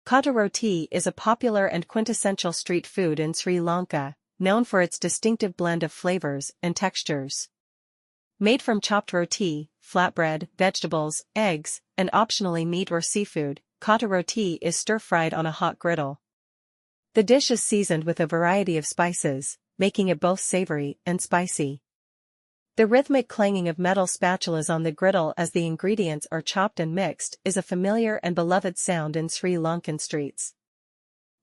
Kata roti is a popular and quintessential street food in Sri Lanka, known for its distinctive blend of flavors and textures. Made from chopped roti, flatbread, vegetables, eggs, and optionally meat or seafood, kata roti is stir-fried on a hot griddle. The dish is seasoned with a variety of spices, making it both savory and spicy. The rhythmic clanging of metal spatulas on the griddle as the ingredients are chopped and mixed is a familiar and beloved sound in Sri Lankan streets.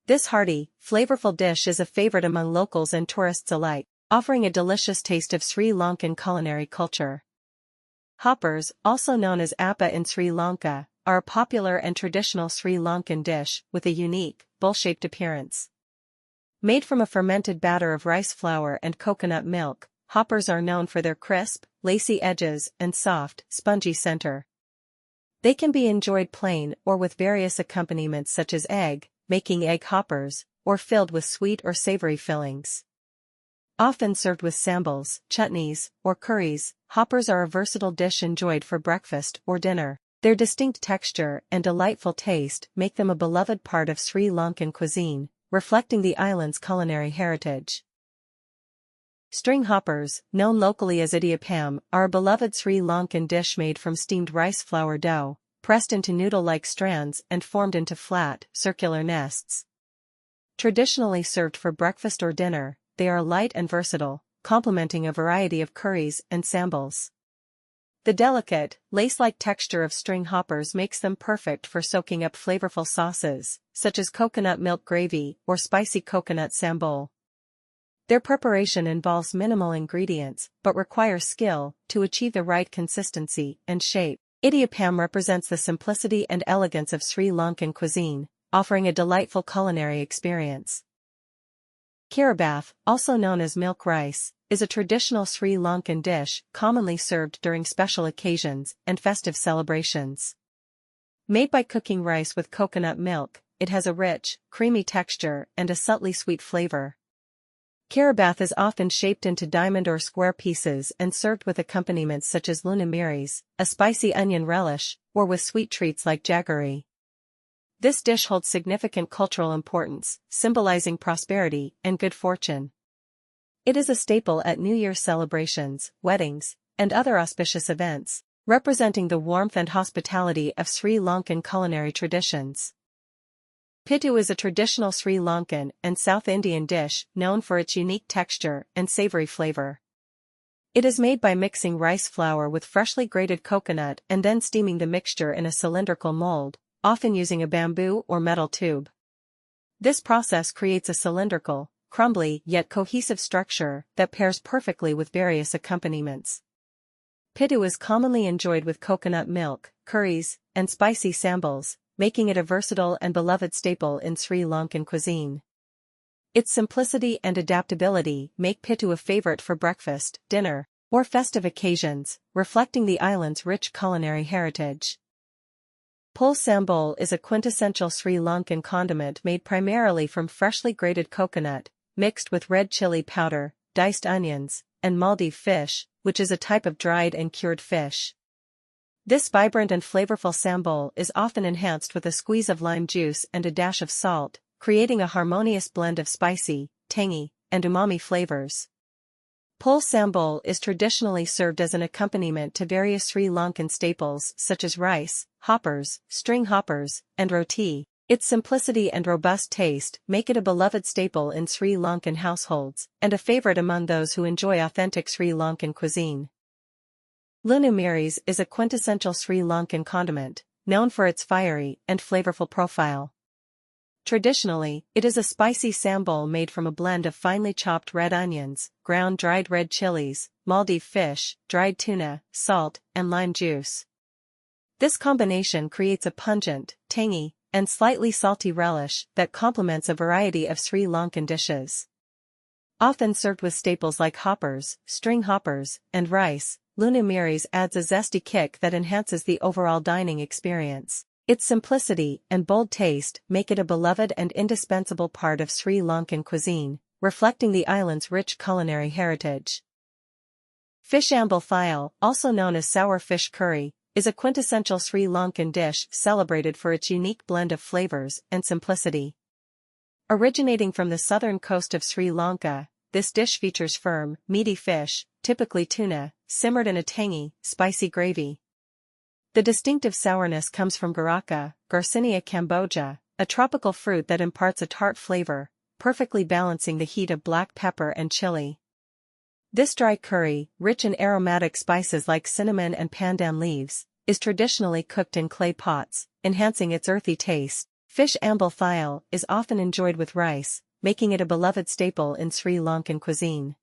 This hearty, flavorful dish is a favorite among locals and tourists alike, offering a delicious taste of Sri Lankan culinary culture. Hoppers, also known as appa in Sri Lanka, are a popular and traditional Sri Lankan dish with a unique, bowl-shaped appearance. Made from a fermented batter of rice flour and coconut milk, hoppers are known for their crisp, lacy edges and soft, spongy center. They can be enjoyed plain or with various accompaniments such as egg, making egg hoppers, or filled with sweet or savory fillings. Often served with sambals, chutneys, or curries, hoppers are a versatile dish enjoyed for breakfast or dinner. Their distinct texture and delightful taste make them a beloved part of Sri Lankan cuisine, reflecting the island's culinary heritage. String hoppers, known locally as idiyappam, are a beloved Sri Lankan dish made from steamed rice flour dough, pressed into noodle-like strands and formed into flat, circular nests. Traditionally served for breakfast or dinner, they are light and versatile, complementing a variety of curries and sambals. The delicate, lace-like texture of string hoppers makes them perfect for soaking up flavorful sauces, such as coconut milk gravy or spicy coconut sambal. Their preparation involves minimal ingredients but requires skill to achieve the right consistency and shape. Idiyappam represents the simplicity and elegance of Sri Lankan cuisine, offering a delightful culinary experience. Kiribath, also known as milk rice, is a traditional Sri Lankan dish commonly served during special occasions and festive celebrations. Made by cooking rice with coconut milk, it has a rich, creamy texture and a subtly sweet flavor. Kiribath is often shaped into diamond or square pieces and served with accompaniments such as lunamiris, a spicy onion relish, or with sweet treats like jaggery. This dish holds significant cultural importance, symbolizing prosperity and good fortune. It is a staple at New Year's celebrations, weddings, and other auspicious events, representing the warmth and hospitality of Sri Lankan culinary traditions. Pittu is a traditional Sri Lankan and South Indian dish known for its unique texture and savory flavor. It is made by mixing rice flour with freshly grated coconut and then steaming the mixture in a cylindrical mold, often using a bamboo or metal tube. This process creates a cylindrical, crumbly yet cohesive structure that pairs perfectly with various accompaniments. Pittu is commonly enjoyed with coconut milk, curries, and spicy sambals, making it a versatile and beloved staple in Sri Lankan cuisine. Its simplicity and adaptability make Pittu a favorite for breakfast, dinner, or festive occasions, reflecting the island's rich culinary heritage. Pul sambal is a quintessential Sri Lankan condiment made primarily from freshly grated coconut, mixed with red chili powder, diced onions, and Maldive fish, which is a type of dried and cured fish. This vibrant and flavorful sambal is often enhanced with a squeeze of lime juice and a dash of salt, creating a harmonious blend of spicy, tangy, and umami flavors. Pul sambal is traditionally served as an accompaniment to various Sri Lankan staples such as rice, hoppers, string hoppers, and roti. Its simplicity and robust taste make it a beloved staple in Sri Lankan households, and a favorite among those who enjoy authentic Sri Lankan cuisine. Lunamiris is a quintessential Sri Lankan condiment, known for its fiery and flavorful profile. Traditionally, it is a spicy sambal made from a blend of finely chopped red onions, ground dried red chilies, Maldive fish, dried tuna, salt, and lime juice. This combination creates a pungent, tangy, and slightly salty relish that complements a variety of Sri Lankan dishes. Often served with staples like hoppers, string hoppers, and rice, lunamiris adds a zesty kick that enhances the overall dining experience. Its simplicity and bold taste make it a beloved and indispensable part of Sri Lankan cuisine, reflecting the island's rich culinary heritage. Fish ambal thial, also known as sour fish curry, is a quintessential Sri Lankan dish celebrated for its unique blend of flavors and simplicity. Originating from the southern coast of Sri Lanka, this dish features firm, meaty fish, typically tuna, simmered in a tangy, spicy gravy. The distinctive sourness comes from guraka, Garcinia cambogia, a tropical fruit that imparts a tart flavor, perfectly balancing the heat of black pepper and chili. This dry curry, rich in aromatic spices like cinnamon and pandan leaves, is traditionally cooked in clay pots, enhancing its earthy taste. Fish ambal thial is often enjoyed with rice, making it a beloved staple in Sri Lankan cuisine.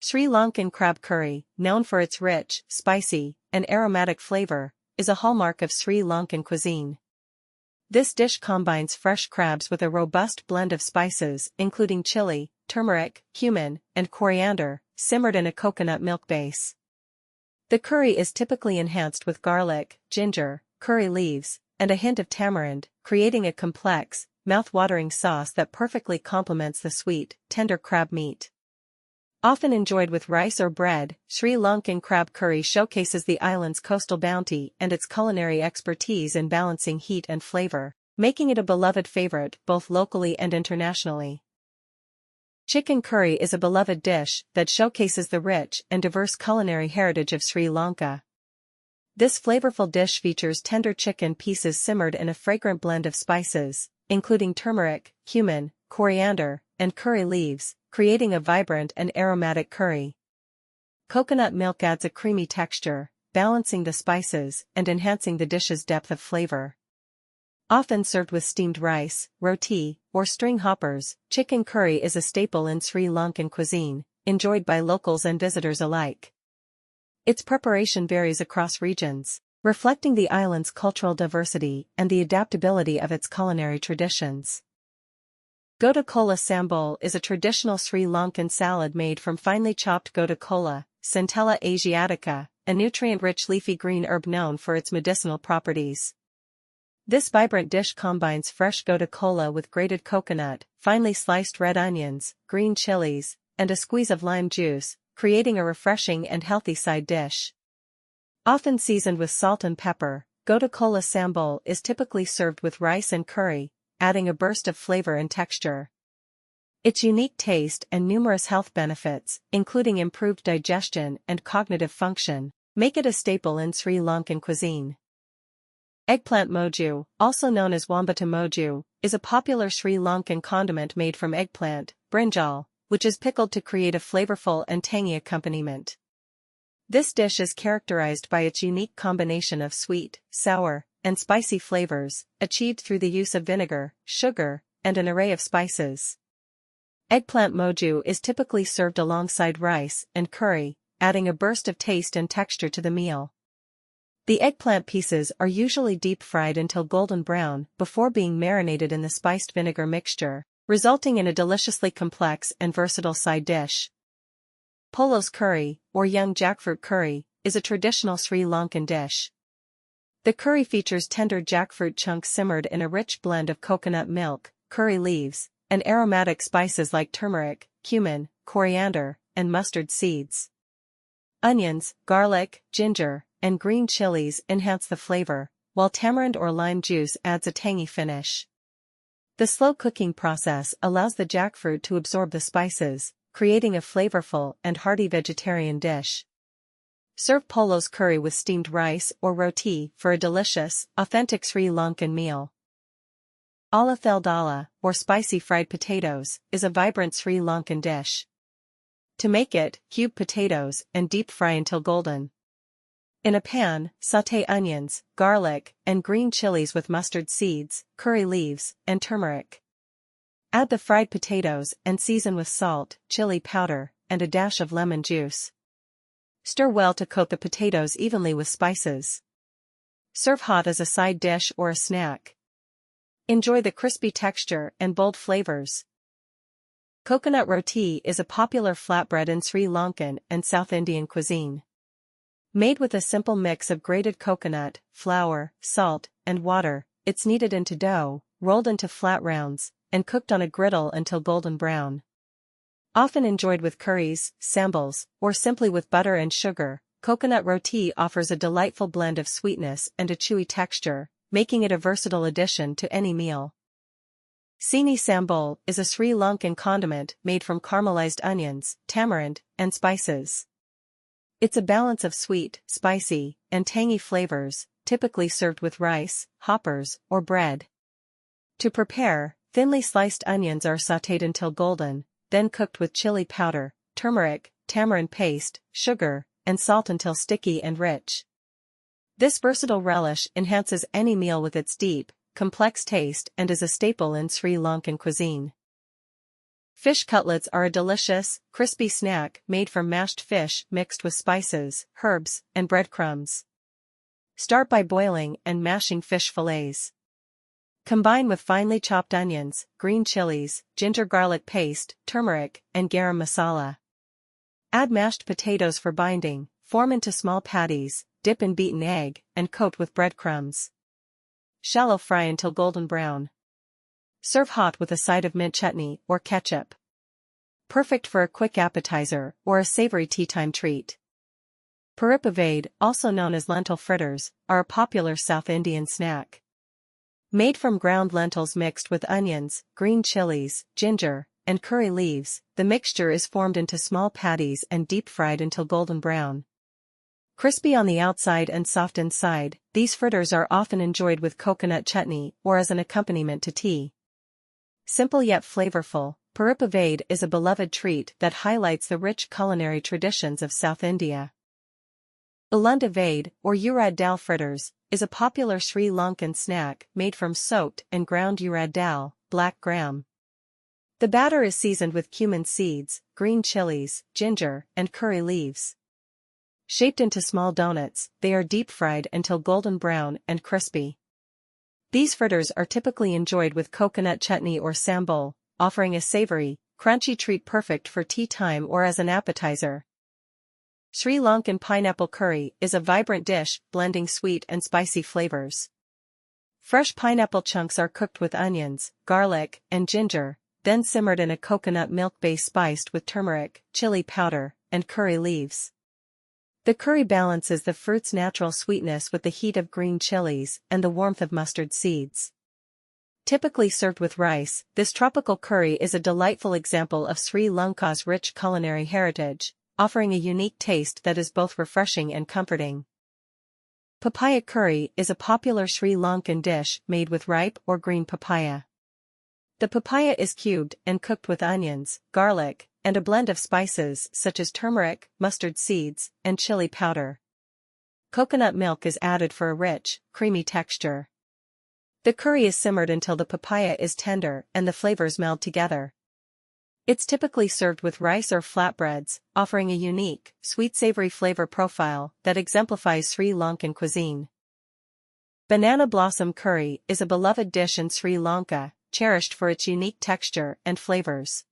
Sri Lankan crab curry, known for its rich, spicy, and aromatic flavor, is a hallmark of Sri Lankan cuisine. This dish combines fresh crabs with a robust blend of spices including chili, turmeric, cumin, and coriander, simmered in a coconut milk base. The curry is typically enhanced with garlic, ginger, curry leaves, and a hint of tamarind, creating a complex, mouth-watering sauce that perfectly complements the sweet, tender crab meat. Often enjoyed with rice or bread, Sri Lankan crab curry showcases the island's coastal bounty and its culinary expertise in balancing heat and flavor, making it a beloved favorite both locally and internationally. Chicken curry is a beloved dish that showcases the rich and diverse culinary heritage of Sri Lanka. This flavorful dish features tender chicken pieces simmered in a fragrant blend of spices, including turmeric, cumin, coriander, and curry leaves, creating a vibrant and aromatic curry. Coconut milk adds a creamy texture, balancing the spices and enhancing the dish's depth of flavor. Often served with steamed rice, roti, or string hoppers, chicken curry is a staple in Sri Lankan cuisine, enjoyed by locals and visitors alike. Its preparation varies across regions, reflecting the island's cultural diversity and the adaptability of its culinary traditions. Gotu kola sambal is a traditional Sri Lankan salad made from finely chopped gotu kola, Centella asiatica, a nutrient-rich leafy green herb known for its medicinal properties. This vibrant dish combines fresh gotu kola with grated coconut, finely sliced red onions, green chilies, and a squeeze of lime juice, creating a refreshing and healthy side dish. Often seasoned with salt and pepper, gotu kola sambal is typically served with rice and curry, adding a burst of flavor and texture. Its unique taste and numerous health benefits, including improved digestion and cognitive function, make it a staple in Sri Lankan cuisine. Eggplant moju, also known as wambata moju, is a popular Sri Lankan condiment made from eggplant, brinjal, which is pickled to create a flavorful and tangy accompaniment. This dish is characterized by its unique combination of sweet, sour, and spicy flavors, achieved through the use of vinegar, sugar, and an array of spices. Eggplant moju is typically served alongside rice and curry, adding a burst of taste and texture to the meal. The eggplant pieces are usually deep-fried until golden brown before being marinated in the spiced vinegar mixture, resulting in a deliciously complex and versatile side dish. Polos curry, or young jackfruit curry, is a traditional Sri Lankan dish. The curry features tender jackfruit chunks simmered in a rich blend of coconut milk, curry leaves, and aromatic spices like turmeric, cumin, coriander, and mustard seeds. Onions, garlic, ginger, and green chilies enhance the flavor, while tamarind or lime juice adds a tangy finish. The slow cooking process allows the jackfruit to absorb the spices, creating a flavorful and hearty vegetarian dish. Serve polos curry with steamed rice or roti for a delicious, authentic Sri Lankan meal. Ala theldala, or spicy fried potatoes, is a vibrant Sri Lankan dish. To make it, cube potatoes and deep fry until golden. In a pan, sauté onions, garlic, and green chilies with mustard seeds, curry leaves, and turmeric. Add the fried potatoes and season with salt, chili powder, and a dash of lemon juice. Stir well to coat the potatoes evenly with spices. Serve hot as a side dish or a snack. Enjoy the crispy texture and bold flavors. Coconut roti is a popular flatbread in Sri Lankan and South Indian cuisine. Made with a simple mix of grated coconut, flour, salt, and water, it's kneaded into dough, rolled into flat rounds, and cooked on a griddle until golden brown. Often enjoyed with curries, sambals, or simply with butter and sugar, coconut roti offers a delightful blend of sweetness and a chewy texture, making it a versatile addition to any meal. Sini sambal is a Sri Lankan condiment made from caramelized onions, tamarind, and spices. It's a balance of sweet, spicy, and tangy flavors, typically served with rice, hoppers, or bread. To prepare, thinly sliced onions are sautéed until golden, then cooked with chili powder, turmeric, tamarind paste, sugar, and salt until sticky and rich. This versatile relish enhances any meal with its deep, complex taste and is a staple in Sri Lankan cuisine. Fish cutlets are a delicious, crispy snack made from mashed fish mixed with spices, herbs, and breadcrumbs. Start by boiling and mashing fish fillets. Combine with finely chopped onions, green chilies, ginger garlic paste, turmeric, and garam masala. Add mashed potatoes for binding, form into small patties, dip in beaten egg, and coat with breadcrumbs. Shallow fry until golden brown. Serve hot with a side of mint chutney or ketchup. Perfect for a quick appetizer or a savory teatime treat. Paripavade, also known as lentil fritters, are a popular South Indian snack. Made from ground lentils mixed with onions, green chilies, ginger, and curry leaves, the mixture is formed into small patties and deep-fried until golden brown. Crispy on the outside and soft inside, these fritters are often enjoyed with coconut chutney or as an accompaniment to tea. Simple yet flavorful, paripavade is a beloved treat that highlights the rich culinary traditions of South India. Ulunda vade, or urad dal fritters, is a popular Sri Lankan snack made from soaked and ground urad dal, black gram. The batter is seasoned with cumin seeds, green chilies, ginger, and curry leaves. Shaped into small donuts, they are deep-fried until golden brown and crispy. These fritters are typically enjoyed with coconut chutney or sambal, offering a savory, crunchy treat perfect for tea time or as an appetizer. Sri Lankan pineapple curry is a vibrant dish blending sweet and spicy flavors. Fresh pineapple chunks are cooked with onions, garlic, and ginger, then simmered in a coconut milk base spiced with turmeric, chili powder, and curry leaves. The curry balances the fruit's natural sweetness with the heat of green chilies and the warmth of mustard seeds. Typically served with rice, this tropical curry is a delightful example of Sri Lanka's rich culinary heritage, offering a unique taste that is both refreshing and comforting. Papaya curry is a popular Sri Lankan dish made with ripe or green papaya. The papaya is cubed and cooked with onions, garlic, and a blend of spices such as turmeric, mustard seeds, and chili powder. Coconut milk is added for a rich, creamy texture. The curry is simmered until the papaya is tender and the flavors meld together. It's typically served with rice or flatbreads, offering a unique, sweet-savory flavor profile that exemplifies Sri Lankan cuisine. Banana blossom curry is a beloved dish in Sri Lanka, cherished for its unique texture and flavors.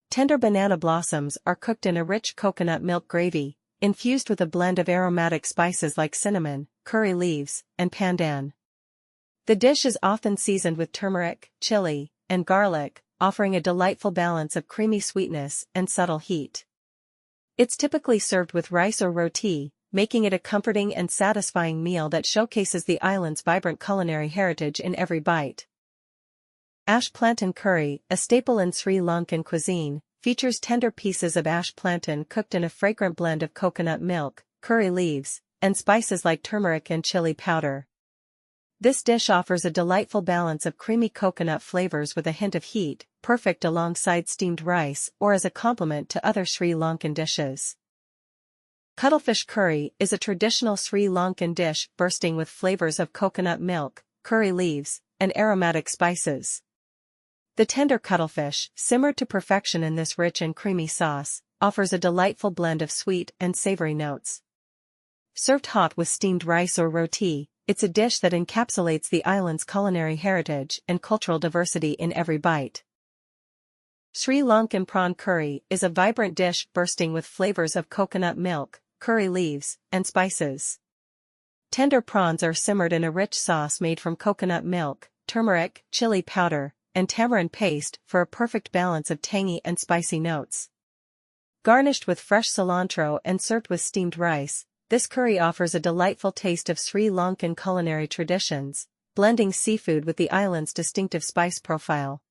Tender banana blossoms are cooked in a rich coconut milk gravy, infused with a blend of aromatic spices like cinnamon, curry leaves, and pandan. The dish is often seasoned with turmeric, chili, and garlic, offering a delightful balance of creamy sweetness and subtle heat. It's typically served with rice or roti, making it a comforting and satisfying meal that showcases the island's vibrant culinary heritage in every bite. Ash plantain curry, a staple in Sri Lankan cuisine, features tender pieces of ash plantain cooked in a fragrant blend of coconut milk, curry leaves, and spices like turmeric and chili powder. This dish offers a delightful balance of creamy coconut flavors with a hint of heat, perfect alongside steamed rice or as a complement to other Sri Lankan dishes. Cuttlefish curry is a traditional Sri Lankan dish bursting with flavors of coconut milk, curry leaves, and aromatic spices. The tender cuttlefish, simmered to perfection in this rich and creamy sauce, offers a delightful blend of sweet and savory notes. Served hot with steamed rice or roti, it's a dish that encapsulates the island's culinary heritage and cultural diversity in every bite. Sri Lankan prawn curry is a vibrant dish bursting with flavors of coconut milk, curry leaves, and spices. Tender prawns are simmered in a rich sauce made from coconut milk, turmeric, chili powder, and tamarind paste for a perfect balance of tangy and spicy notes. Garnished with fresh cilantro and served with steamed rice, this curry offers a delightful taste of Sri Lankan culinary traditions, blending seafood with the island's distinctive spice profile.